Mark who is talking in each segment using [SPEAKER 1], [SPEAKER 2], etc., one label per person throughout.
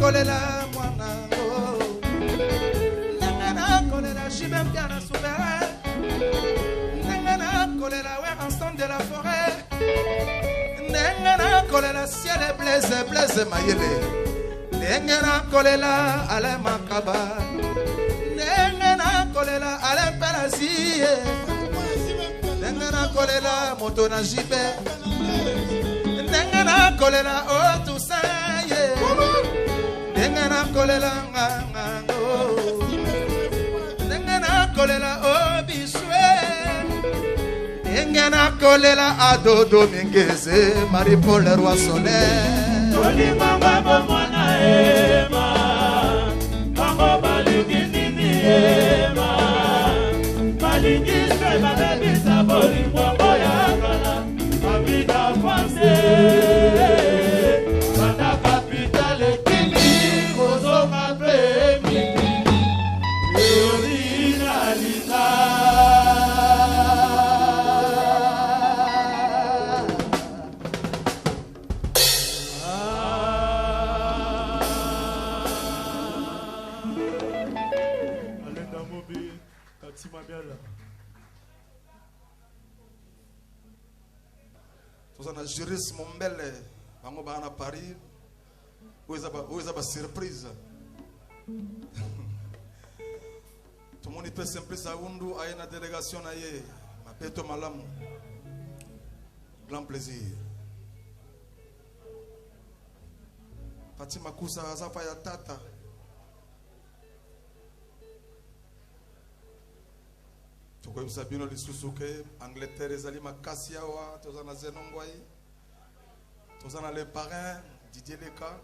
[SPEAKER 1] kolela mwanango Nengana kolela Jibem Piana souverain Nengana kolela Weranson de la forêt Nengana kolela ciel et blaise mayele Nengana kolela Alain Makaba Nengana kolela Alain Pelazie Nengana kolela Motona Jibe Nengana kolela oh Toussaint Nengana kolela ngango Nengana kolela oh Bishwe Nengana kolela Ado Domingueze Marie-Paul le roi soleil
[SPEAKER 2] Toli mama mwana ema Mango balingi nini ema Balingi se babebi sabori mwambo ya kala Amida Famse Banda capitale kini Kozonga premi Originalita Alenda Mobi Katima Biala
[SPEAKER 1] Vous en avez juriste mon bel Bango ba na Paris Où est ba surprise Tout le monde peut simple ça undu a une délégation na ye ma peto malamu grand plaisir Fatima Kusa azafa ya tata Toko Sabino lisusuke Angleterre ezali makasi awa tozana zenongwai tozana le parrain Didier Leka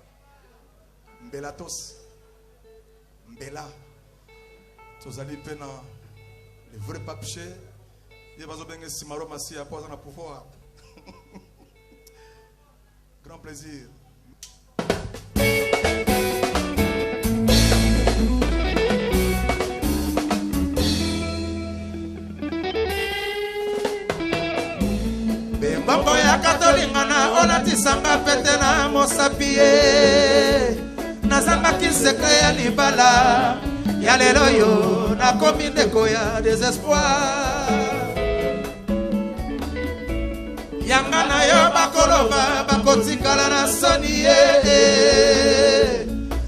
[SPEAKER 1] Mbelatos Mbela tozali pena le vrai papier ye bazo benge simaro masi apo na pouvoir grand plaisir Bembo ya katolingana olatisanga pete na mosapie Nazanga kisekre ya libala Ya lelo yo na komi ndeko ya désespoir Yanga na yo bakoloba bakotikala na soni ye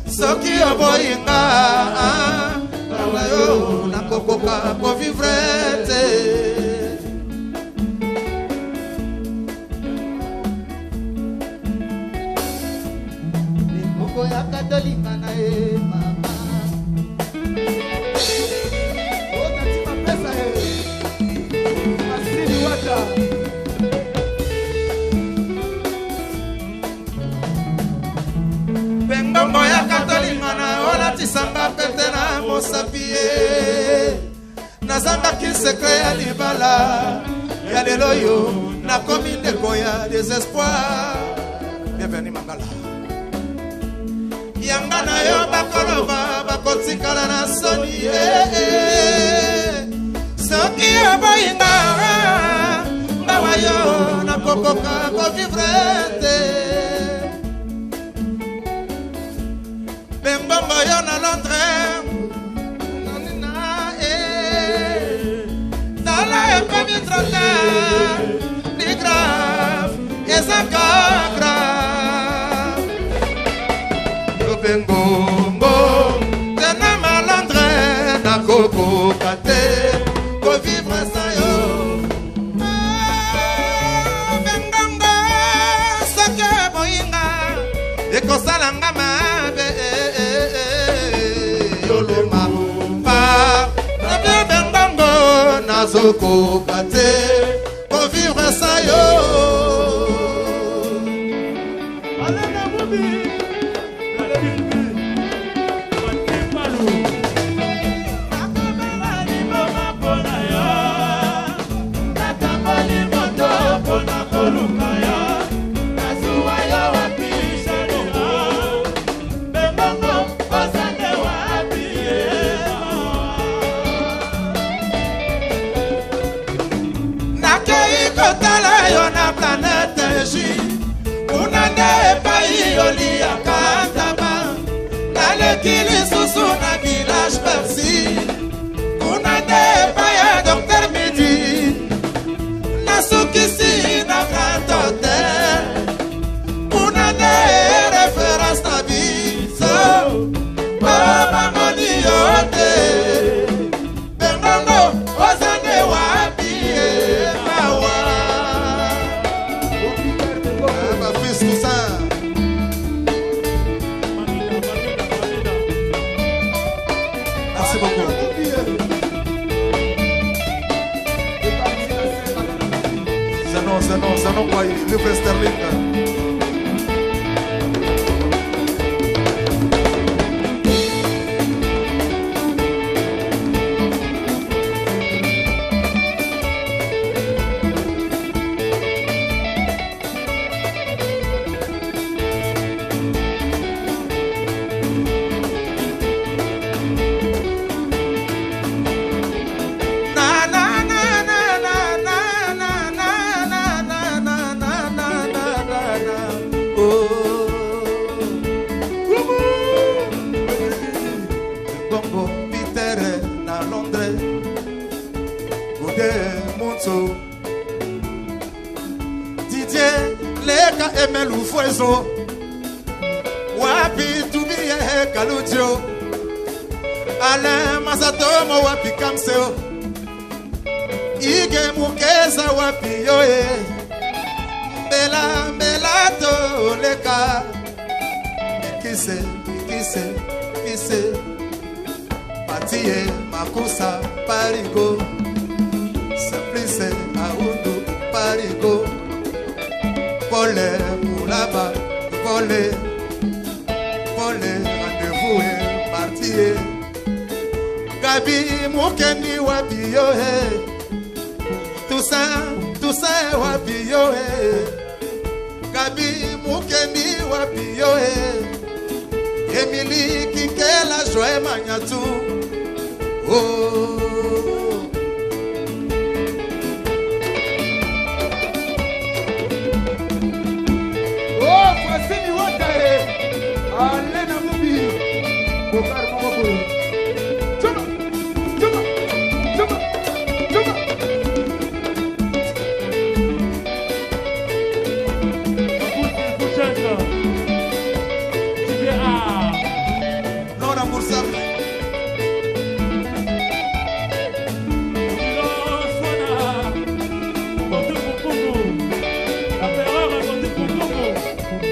[SPEAKER 1] Soki oboyinga Bawa yo na kokoka po vivre te Ya katolika na e mama O tatima pesa e Asili wata Bengombo ya katolika na Ola tisanga pete na mosapie Nazanga kisekre ya libala Ya lelo yo na komi ndeko ya désespoir Bienvenue Mangala Yanga na yo bakoloba bakotikala na soni Soki oboyinga Bawa yo na kokoka ko vivre te Bembongo yo na Londres Nanina Tala e pemi trota Ni grave Ezaka grave Bengongo Tena malandre Na koko kate Ko vivre sa yo Bengongo Soke boinga Eko salanga mabe Yolo mamba Nabe bengongo Nazoko kate Ko vivre sa yo Alena Mobi mokili susu na village Persi kuna de baya Dr Midi na sukisi na grand hôtel kuna de référence na biso baba moni yote Bernardo ozane wapi mawa ma fils Toussaint. Merci beaucoup. Zanon, quoi, livre sterling. Didier leka emelu fuezo wapi tumie kaludio Alain Mazatomo wapi kamseo Ige mukeza wapi yoe Bela to leka Kise Patie makusa parigo Simplice aundu parigo Pole mulaba Pole rendez-vous et partie Gabi mukeni wapi yo he Toussaint wapi yo he Gabi mukeni wapi yo he Emily Kinkela Joe Magnatu Oh
[SPEAKER 2] Fasini Watare Alena Mubi Bokar Mokoro Chuma
[SPEAKER 1] Non remboursable.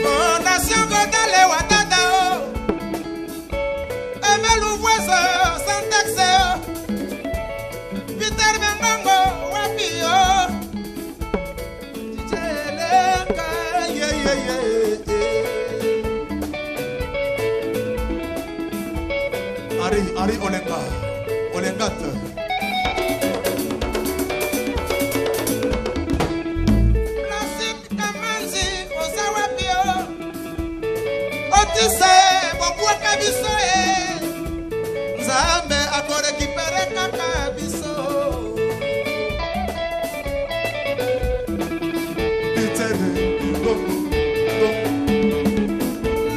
[SPEAKER 1] Fondation Godale Watata Emelu Vueso Santaxe Peter Bengongo Wapio Tichelenka Ari Olengate Plastique Kamanzi Osawapio Otise Bokwa Kabiso Nzambe akore kipere Kabiso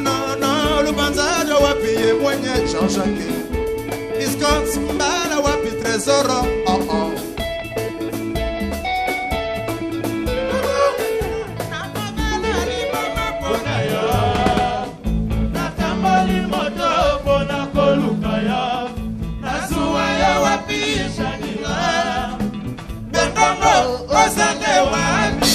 [SPEAKER 1] Non, Lubanza Wapi Mwenye Jean-Jacques Biscuits, Mbala Wapi Trésor Oh
[SPEAKER 2] Nakambali moto bona kolukaya Nazuwa ya wapi shanila Bengongo ozane wapi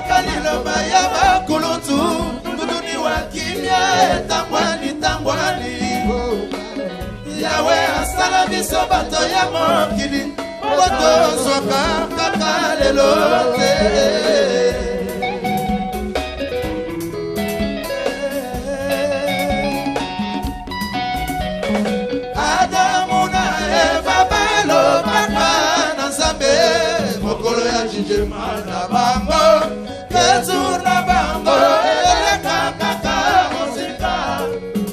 [SPEAKER 1] Kalilo Bayaba Kulun mutu nduduni wa kimia etambwani tambwani Yawe asala biso bato ya mokili Boto zoka kaka lelo te Adamu na Eva balo baka na Nzambe Mokolo ya jijema na bango Ketu na bango eleka kaka mosika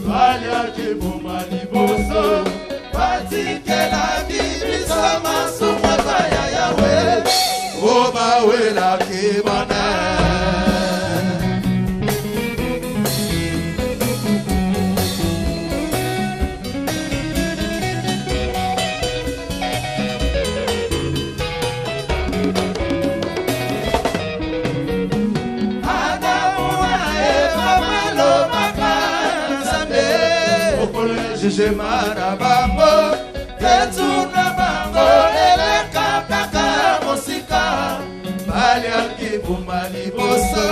[SPEAKER 1] Valia kibuma liboso Patikela bibiso masumwa kaya Yawe Oba wela kibana Jemara bango, ketuna bango, eleka kaka mosika, bali akibuma liboso,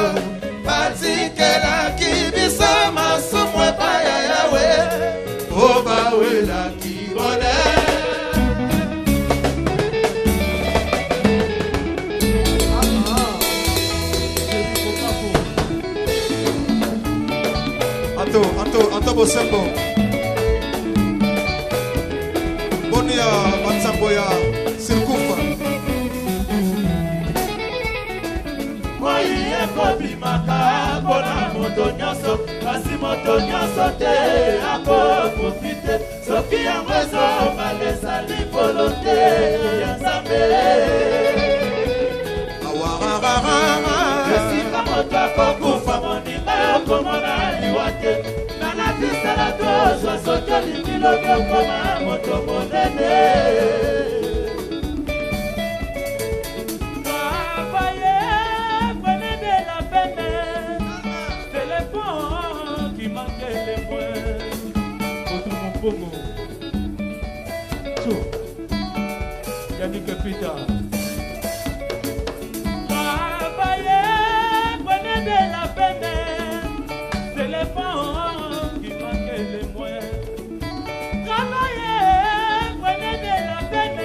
[SPEAKER 1] patikela kibisa masumwe paya Yawe, oba wela kibone. Anto bosembo. Bonia Matsamboya Silkufa
[SPEAKER 2] Moi ekobi makabo na moto nyonso kasi moto nyonso te ako profite soki yango ezobala volonté ya Nzambe esika moto akokufa moninga okomona liwa te nanakisala tozwa soki olingi lobi okoma moto monene Yannick Peter travailler, prenez de la peine. C'est les fonds qui manquent les moyens. Travailler, prenez de la peine.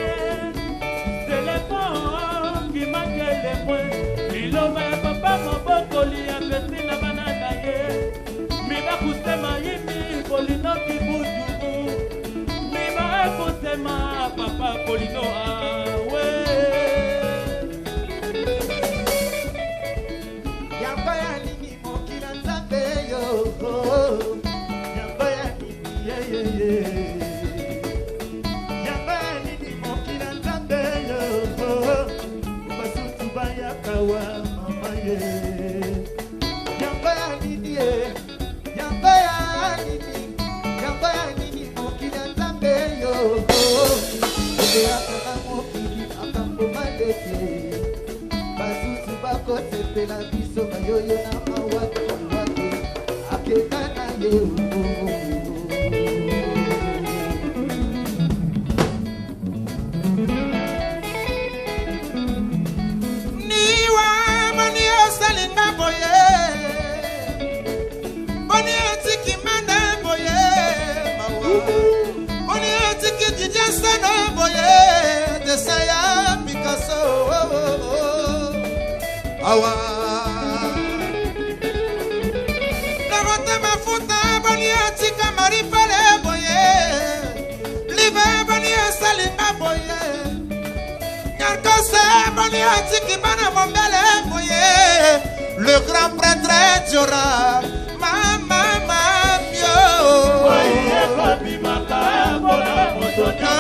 [SPEAKER 2] C'est les fonds qui manquent les moyens. Il aurait papa mon bokoli a petit la banana ye. Mi va pousser ma yimi polino qui bouge. Ma papa Polino awe Yamba ya nini mokila Nzambe yo Yamba ya nini ye Yamba ya nini mokila Nzambe yo Basutu baya kawa mama ye Yamba ya nini ye Yamba ya nini mokila Nzambe yo Basusu bako sepela biso mayoyo na mawate mawate akeka na ye Niwa mani osalinga boye Mani otiki manda boye mawa Mani otiki jijasana boye Desaya Picasso Awa Narote mafuta bani atika marifale boye Live bani asalinga boye Nyarkose bani atiki bana mombele boye Le grand prêtre Diora Mama mamio Boye kobi makabo na motonya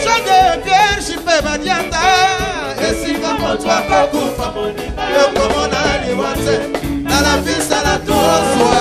[SPEAKER 2] Chade Pierre Chipe Badianda Esika moto akokufa moninga yokomona liwate Na la visa la tozwa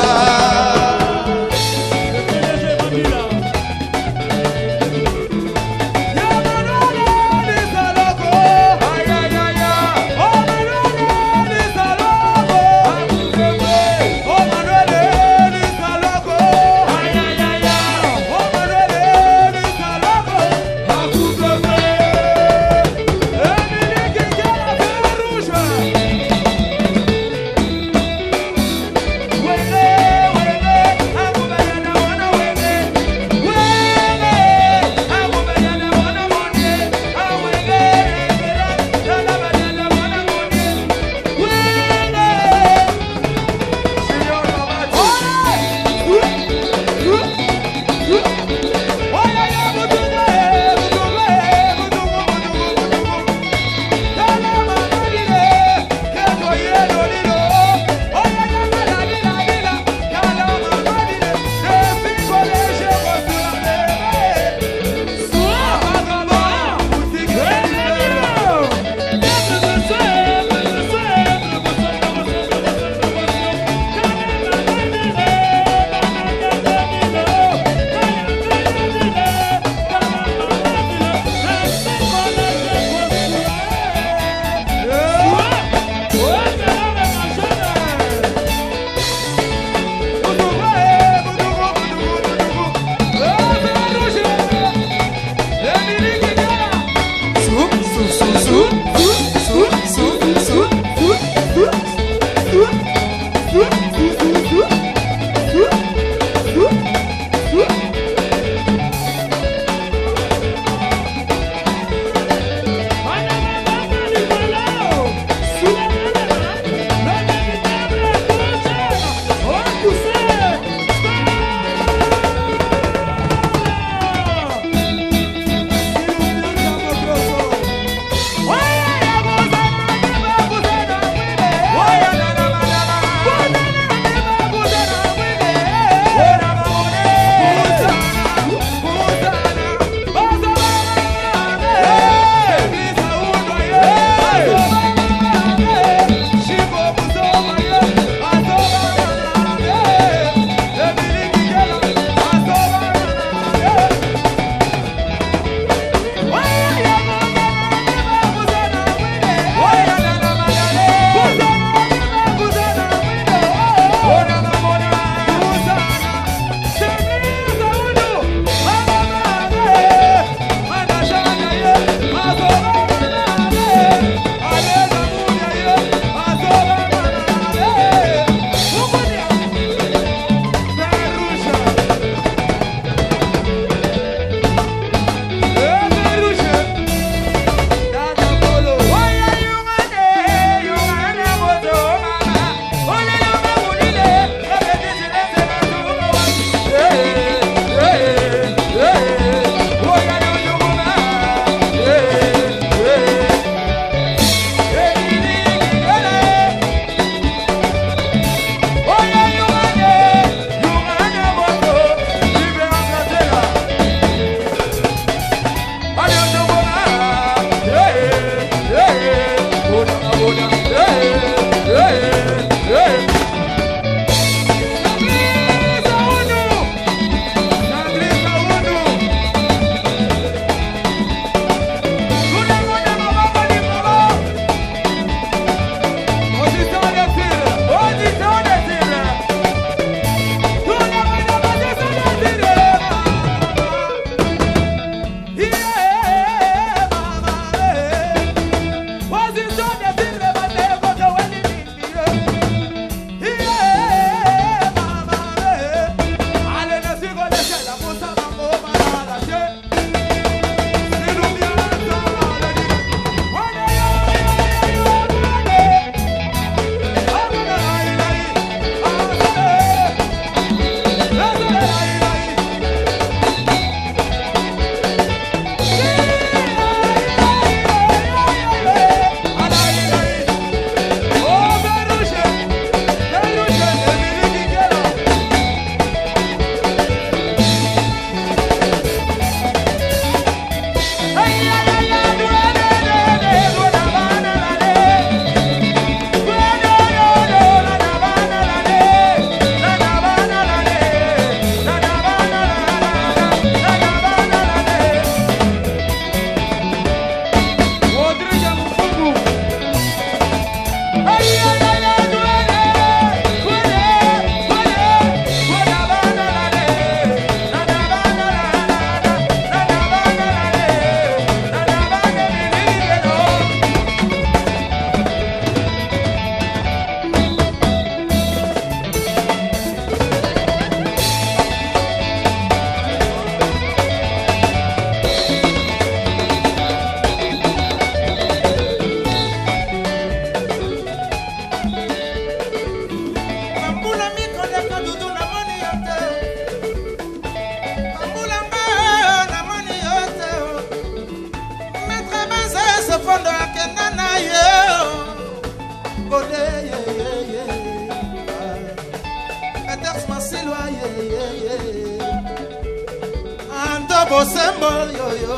[SPEAKER 1] bosembo yoyo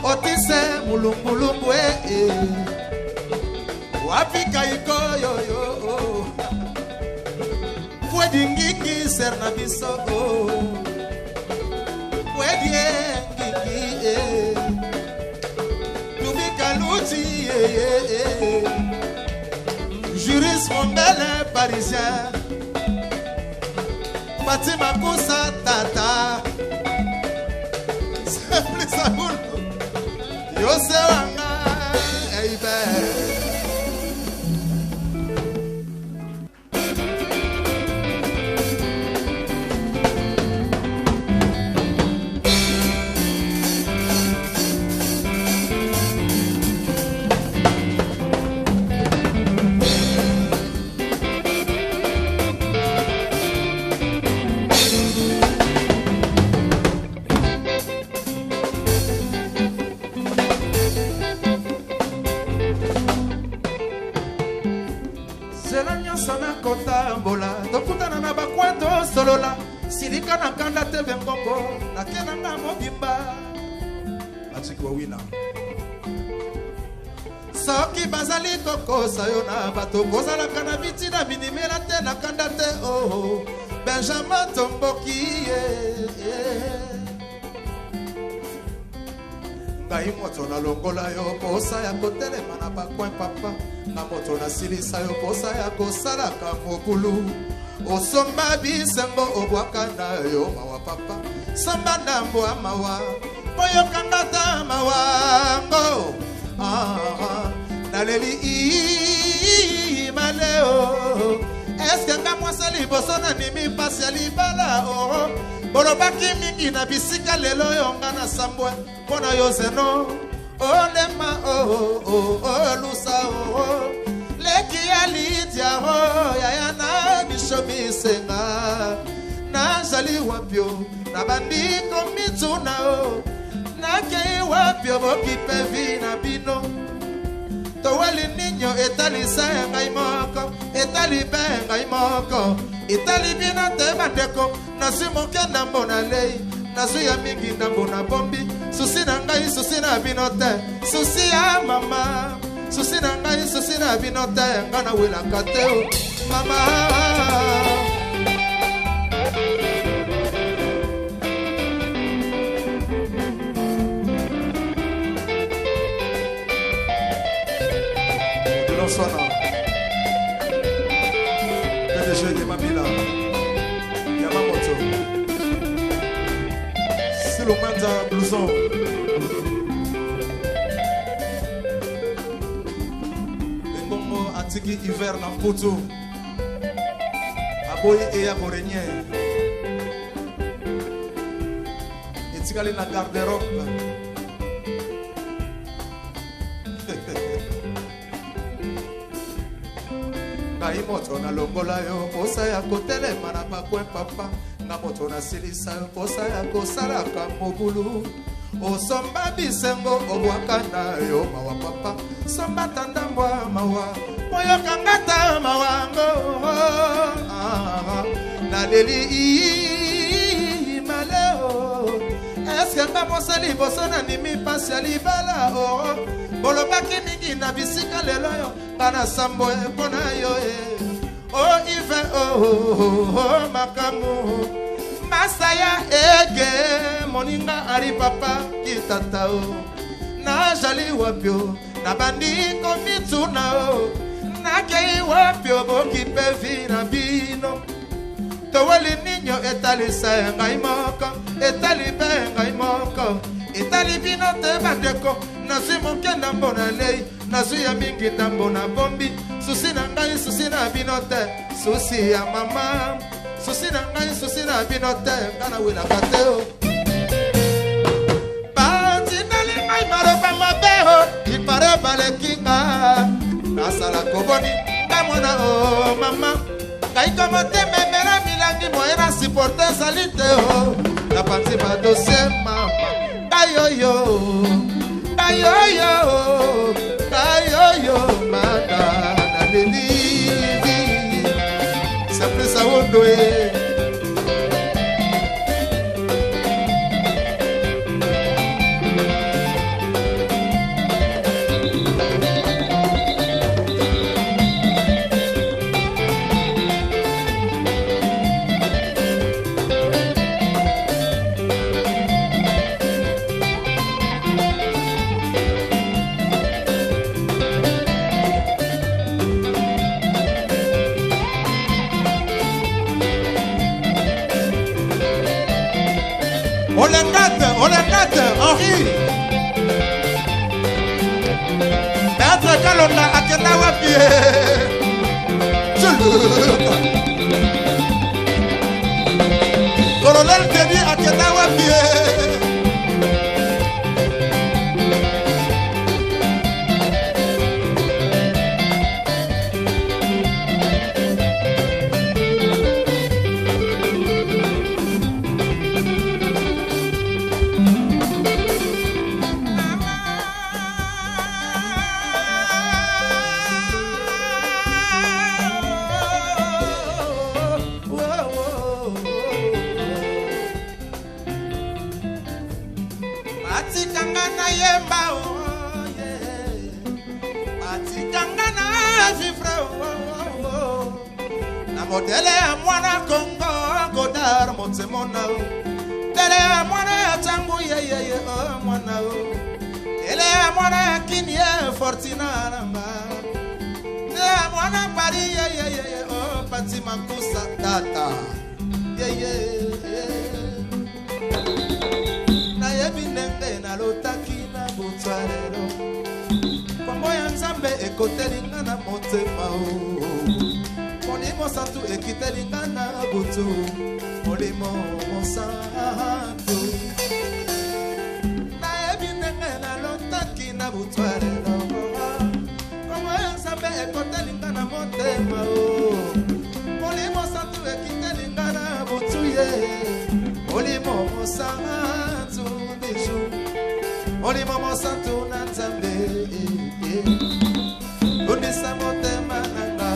[SPEAKER 1] otise mulungulungu wapika iko yoyo pwedi ngiki serna biso pwedi ngiki tubika luti juriste mon bel parisien Fatima Kousa Tata c'est plus ça boule yo se wanga eibe solola silika na kanda te bengongo na kenanga mobimba atiki wawina soki bazali kokosa yo na bato kozalaka na biti na binimela te na kanda te Benjamin Tomboki ngai moto na longola yo posa ya kotelema na bakwen papa na moto na silisa yo posa ya kosalaka mobulu osomba bisembo obwakana yo mawa papa samba ndambo amawa boyo kangata mawango naleli maleo eske nga mwasali bosona nimi pasi ya libala bolobaki mingi na bisika lelo yo nga na sambwe mpona yo zeno olema lusa leki ya lidia yaya na bishomisenga nazali wapyo na bandiko mituna nakei wapyo bokipe vi na bino towali ninyo etalisa ngai moko etali be ngai moko etali bino te bandeko nasi moke ndambo na lei nasu ya mingi ndambo na bombi susi na ngai susi na bino te susi ya mama susi na ngai susi na bino te nga na welaka te mama Sona PDG de Mamila Yamamoto Silomanda Blouson Bengongo Atiki Hiver na Mpoto Aboye Eya Borenye Etikali na garde-robe ngai moto na longola yo posa ya kotelema na bakwen papa nga moto na silisa yo posa ya kosalaka mobulu osomba bisengo obwakana yo mawa papa somba tandambwa mawa moyokangata mawango naleli maleo eske nga mosali bosona nimi pasi ya libala bolobaki mingi na bisika lelo yo kana sambo mpona yo ive makamu masaya ege moninga ari papa kitata najali wapyo na bandiko mituna nakei wapyo bokipe vi na bino towali ninyo etalisa ngai moko etali be ngai moko etali bino te bandeko nasu moke ndambo na lei nasu ya mingi ndambo na bombi susi na ngai susi na bino te susi ya mama susi na ngai susi na bino te nga na welaka te batindali ngai maroba mabeho ipare balekinga nasala koboni nga mwana mama ngai komoteme mera milangi moye na siporte ezali te na panzi badosie mama kayoyo kayoyo kayoyo mada na lelivi c'est plus ça wondo Olengate, Henri. Maître Kalonda akenda wapi. Colonel Teddy akenda wapi.
[SPEAKER 2] Modele a mwana Congo godar motsemona Dele a mwana tangu ye mwana Dele a mwana kinie fortina namba Dele a mwana Paris ye pati makusa tata ye Na yebinenge na lotaki na butwarelo Kombo ya nzambe ekotelinga na motema Molimo santu ekitelinga na butu Molimo santu Na ebinenge na lotaki na butwarelo Kombo ya nzambe ekotelinga na motema Molimo santu ekitelinga na butu ye Molimo santu bijou Molimo santu na nzambe Unisa motema nanga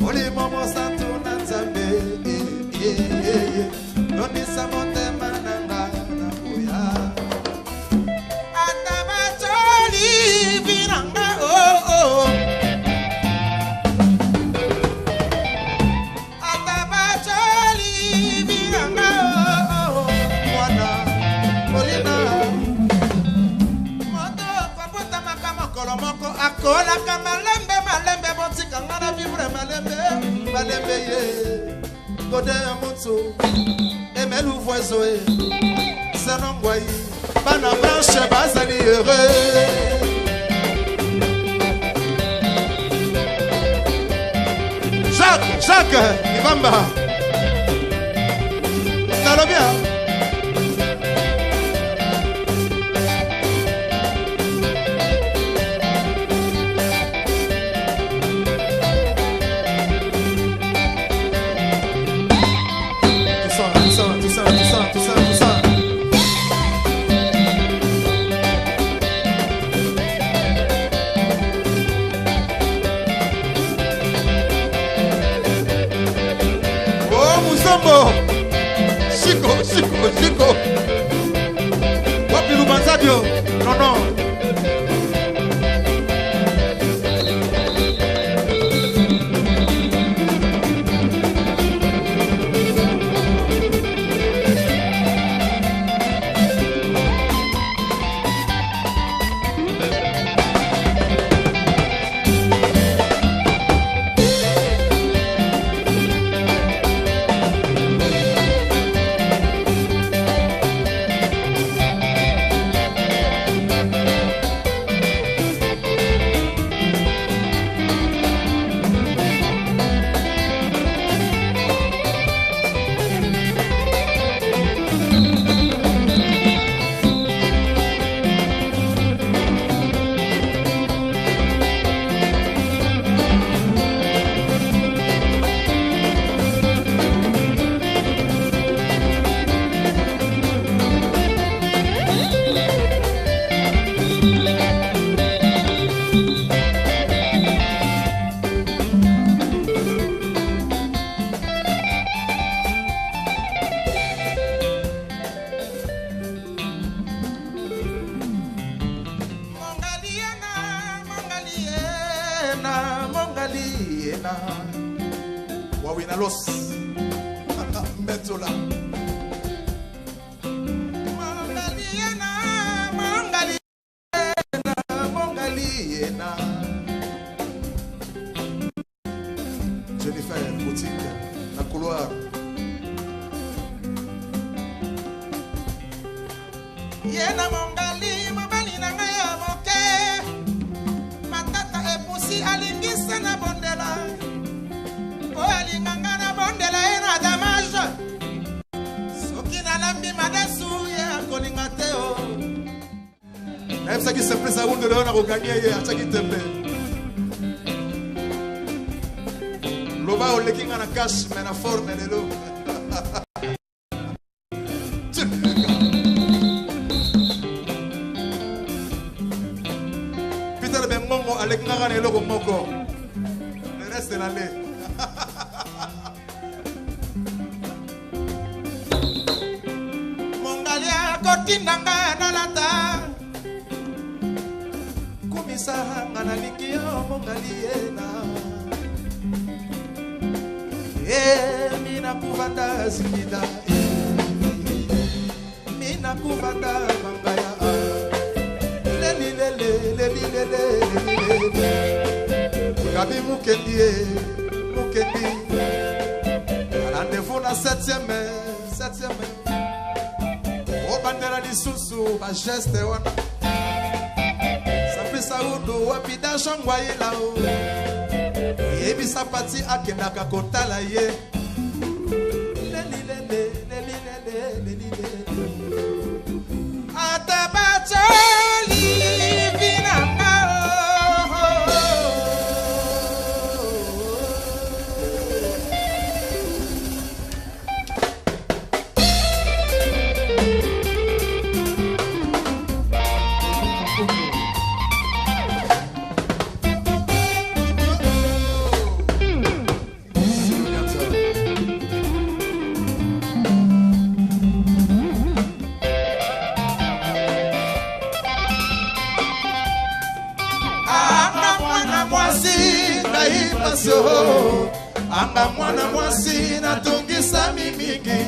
[SPEAKER 2] Oli momo santu na nzambe Noni sa motema nanga na kuya Atabacholi viranga Atabacholi viranga Mwana Molina Moto papota makama kolomoko Akola kamalembe malembe botika ngana vivre malembe ye Gode mutu Emelu voisoe Sanongwai Bana branche bazali heureux Jacques Ibamba Ça bien Tout ça. Oh, Moussambo. Chico. Wapi Lubanzadio? Non. Wawina los Metola Mongaliena Jennifer boutique la couloir
[SPEAKER 1] Yena mongali mobali na ngai ya moke matata epusi alingisa na bondela o alinganga na bondela ena damage soki nalambi madesu ye akolinga te o nayebisaki simple awundu lelo nakogania ye atiaki tembe loba oleki nga na kashe me na forme lelo avec Naran et Logo Moko. Le reste de l'année. Mongalia Kotinanga Nalata Kumisa Manalikio Mongaliena Mina Kuvanda Zikida Mina Kuvanda Mangaya Gabi Mukendi rendez-vous na 7e O bandera di susu ba geste wana Sapi saudu wapida shangwa ila o Yebi sapati akendaka kotala ye Atabacholi vinanga Anga mwana mwasi na tungisa mimigi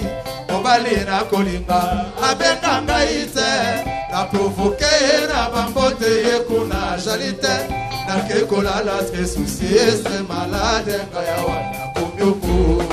[SPEAKER 1] Mobali na kolinga abenga ngaite Na provoke na bambote ye kuna jalite Na kekola la tre souci Estre malade nga ya wana kumyoku